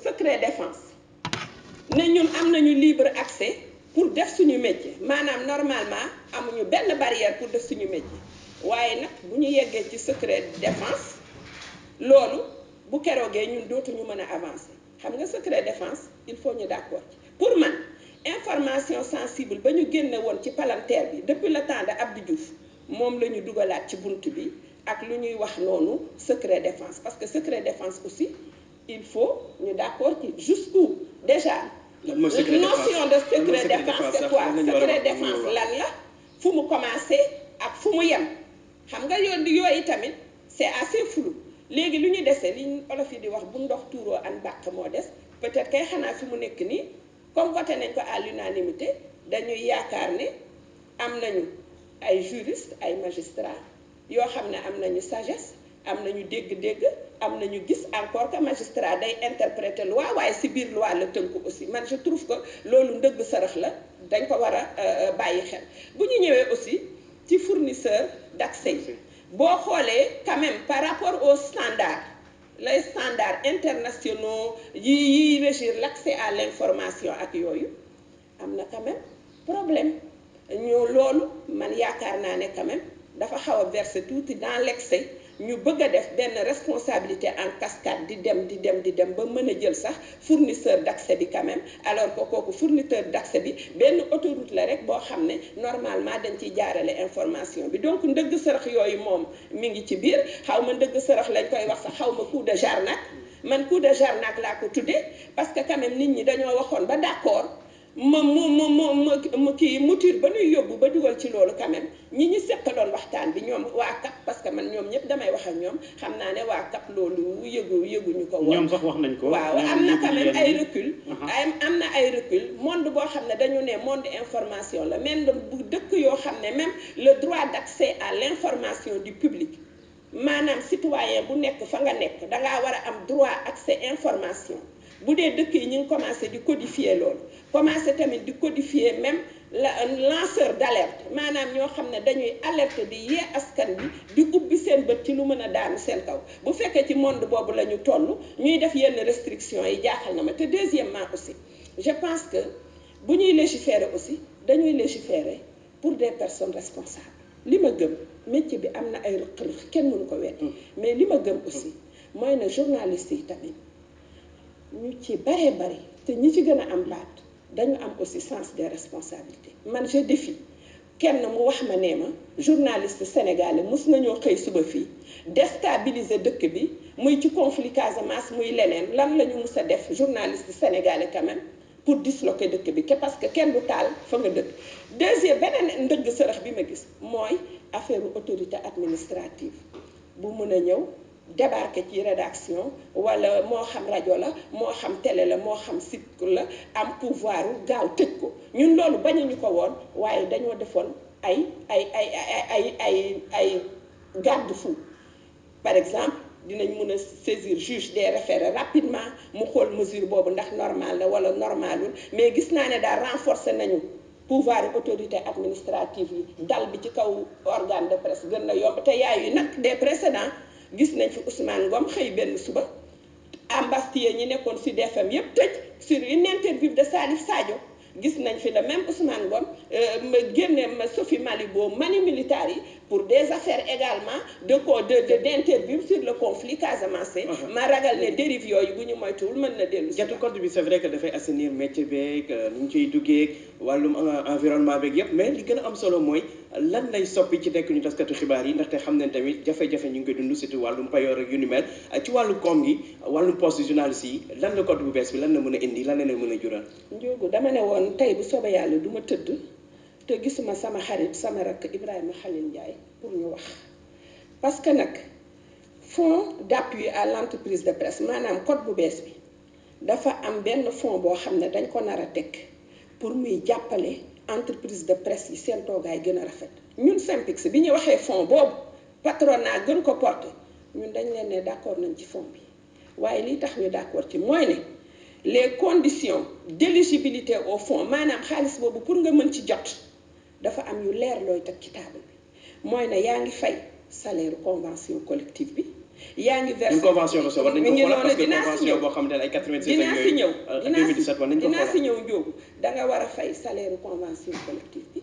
secret défense ne ñun am nañu libre accès pour def suñu métier maanaam normalement amuñu benn barrière pour def suñu métier waaye nag bu ñu yeggee ci secret défense loolu bu keroogee ñun dootuñu mën a avancer xam nga secret défense il faut ñu d'accord ci pour man information sensible ba ñu génne woon ci palanteer bi depuis le temps de Abdou Diouf moom la ñu dugalaat ci bunt bi ak lu ñuy wax noonu secret défense parce que secret défense aussi il faut ñu d'accord ci jusqu'où déjà notion de secret défense c'est quoi secret défense lan la fu mu commencé ak fu mu yem xam nga yooyu tamit c'est assez flou léegi lu ñu dese li olof yi di wax bu ndox tuuroo an bàq moo des peut-être kay xanaa fi mu nekk nii comme voté nañ ko à l'unanimité dañuy yaakaar ne am nañu ay juristes ay magistrats yoo xam ne am nañu sagesse am nañu dégg-dégg am nañu gis encore que magistrat day interpréter loi waaye ci biir loi la tënku aussi man je trouve que loolu ndëgg sërëx la dañ ko war a bàyyi xel bu ñu ñëwee aussi ci fournisseur d'accès yi boo xoolee quand même par rapport aux standards les standards internationaux yi régir l'accès à l'information ak yooyu am na quand même problème loolu man yaakaar naa ne quand même dafa xaw a verser tuuti dans l'excès ñu bëgg a def benn responsabilité en cascade di dem ba mën a jël sax fournisseur d'accès bi quand même alors que kooku fournisseur d'accès bi benn autoroute la rek boo xam ne normalement dañ ciy jaarale information bi donc ndëgg sërëx yooyu moom mi ngi ci biir xaw ma ndëgg sërëx lañ koy wax sax xaw ma coup de jarnac man coup de jarnac laa ko tuddee parce que quand même nit ñi dañoo waxoon ba d'accord mu kii mouture ba ñuy yóbbu ba dugal ci loolu quand même ñi ñu seqaloon waxtaan bi ñoom waa CAP parce que man ñoom ñëpp damay wax ak ñoom xam naa ne waa CAP loolu yëguñu ko woon. ñoom sax wax nañ ko. waaw am na quand même ay recul. am na ay recul monde boo xam ne dañu ne monde information la même bu dëkk yoo xam ne même le droit d'accès à l'information du public maanaam citoyen bu nekk fa nga nekk dangaa war a am droit accès information. bu dee dëkk yi ñu ngi commencé di codifier loolu commencé tamit di codifier même lanceur d'alerte maanaam ñoo xam ne dañuy alerter di yee askan bi di ubbi seen bët ci lu mën a daanu seen kaw bu fekkee ci monde boobu la ñu toll ñuy def yenn restrictions yi jaaxal na ma te deuxièmement aussi je pense que bu ñuy légiférer aussi dañuy légiférer pour des personnes responsables li ma gëm métier bi am na ay rëq-rëq kenn mënu ko wet mais li ma gëm aussi mooy ne journalistes yi tamit ñu ci baree bari te ñi ci gën a am baat dañu am aussi sens des responsabilités man je défie kenn mu wax ma nee ma journaliste sénégalais mës nañoo xëy suba fii déstabiliser dëkk bi muy ci conflit Casamance muy leneen lan la ñu mës a def journaliste sénégalais quand même pour disloquer dëkk bi parce que kenn du taal fa nga dëkk deuxième beneen ndëgg sërëx bi ma gis mooy affaire autorité administrative bu mën a ñëw débarquer ci rédaction wala moo xam rajo la moo xam télé la moo xam site la am pouvoir gaaw tëj ko ñun loolu bañuñu ko woon waaye dañoo defoon ay garde-fou par exemple dinañ mën a saisir juge des référés rapidement mu xool mesure boobu ndax normal la wala normalul mais gis naa ne daal renforcer nañu pouvoir autorité administrative yi dal bi ci kaw organe de presse gën na yomb te yaayu nag des précédents gis nañ fi Ousmane Ngom xëy benn suba embastillé ñi nekkoon Sud FM yëpp tëj sur une interview de Salif Sadio gis nañ fi le même Ousmane Ngom ma génne ma Sophie Malibo mani militaire yi pour des affaires également d'interview sur le conflit Casamance. ma ragal ne dérive yooyu bu ñu moytuwul mën na dellu si. jatu code bi c'est vrai que dafay assainir métier beeg ni ñu ciy duggee wàllum environnement beeg yëpp mais li gën a am solo mooy lan lay soppi ci nekk ñu taskatu xibaar yi ndaxte xam nañ tamit jafe-jafe ñu ngi koy dund surtout wàllum payoor ak yu ni mel ci wàllu koom gi wàllum poste journaliste yi lan la code bu bees bi lan la mën a indi lan la mën a jural. Ndiogou dama ne woon tey bu soobee yàlla du ma tëdd te gisuma sama xarit sama rakk Ibrahima Khalil Ndiaye pour ñu wax parce que nag fonds d'appui à l'entreprise de presse maanaam code bu bees bi dafa am benn fonds boo xam ne dañ ko nar a teg pour muy jàppale entreprise de presse yi seen toogaay gën a rafet ñun SYNPICS bi ñu waxee fonds boobu patronat gën ko porter ñun dañ leen ne d'accord nañ ci fonds bi waaye li tax ñu d'accord ci mooy ne les conditions d'éligibilité au fonds maanaam xaalis boobu pour nga mën ci jot dafa am yu leer looy teg ci table bi mooy ne yaa ngi fay salaire convention collective bi yaa ngi versé même convention ba soo war nañ ko xoolaat parce que dinaa si convention ñëw boo xam ne ay 87 dinaa ak si yooyu ñëw ak 2017 war nañ ko dinaa si xoolaat. ñëw njóogu da nga war a fay salaire convention collective bi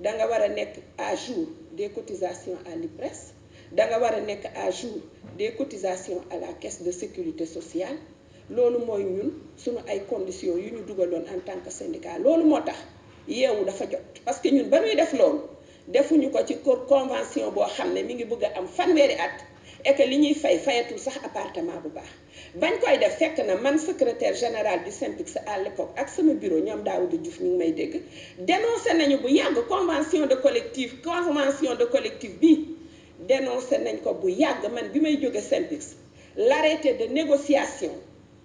da nga war a nekk à jour des cotisations à l'IPRES da nga war a nekk à jour des cotisations à la caisse de sécurité sociale loolu mooy ñun suñu ay conditions yu ñu dugaloon en tant que syndicat loolu moo tax yeewu dafa jot parce que ñun ba ñuy def loolu defuñu ko ci convention boo xam ne mi ngi bëgg a am fanweeri at et que li ñuy fayatul sax appartement bu baax bañ koy def fekk na man secrétaire général du SYNPICS à l'époque ak sama bureau ñoom Daouda Diouf ñu ngi may dégg dénoncé nañu bu yàgg convention de collectif bi dénoncé nañ ko bu yàgg man bi may jóge SYNPICS l'arrêté de négociation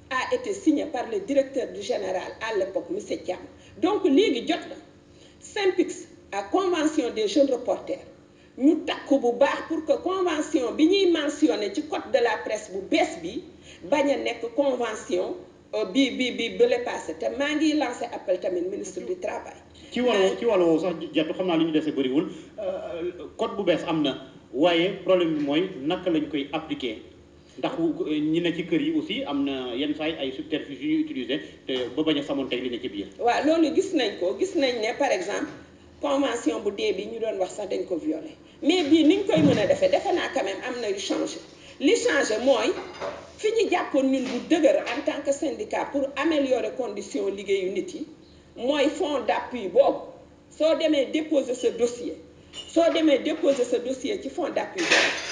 a été signé par le directeur du général à l'époque monsieur Thiam donc léegi jot na SYNPICS ak convention des jeunes reporters ñu takku bu baax pour que convention bi ñuy mentionné ci code de la presse bu bees bi bañ a nekk convention bi le passé te maa ngi lancé appel tamit ministre du travail. ci wàllu woowu sax jattu xam naa li ñu dese bëriwul code bu bees am na waaye problème bi mooy naka lañ koy appliquer ndax ñi ne ci kër yi aussi am na yenn saa yi ay subterfuge yu ñuy utiliser te ba bañ a samonteeg li ne ci biir. waaw loolu gis nañ ne par exemple convention bu dee bi ñu doon wax sax dañ ko violé mais bii ni ñu koy mën a defee defe naa quand même am na yu changé li changé mooy fi ñu jàppoon ñun bu dëgër en tant que syndicat pour améliorer condition liggéeyu nit yi mooy fonds d'appui boobu soo demee déposer ce dossier ci fonds d'appui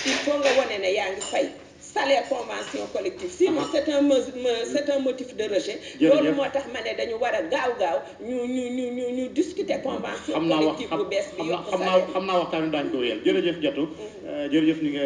il faut nga wane ne yaa ngi fay salaire convention collective sinon c'est un motif de rejet. loolu moo tax ma ne dañu war a gaaw ñu discuter convention collective bu bees bi yokk salaire xam naa waxtaan daañu ko wéyal jërëjëf Diatou jërëjëf ni nga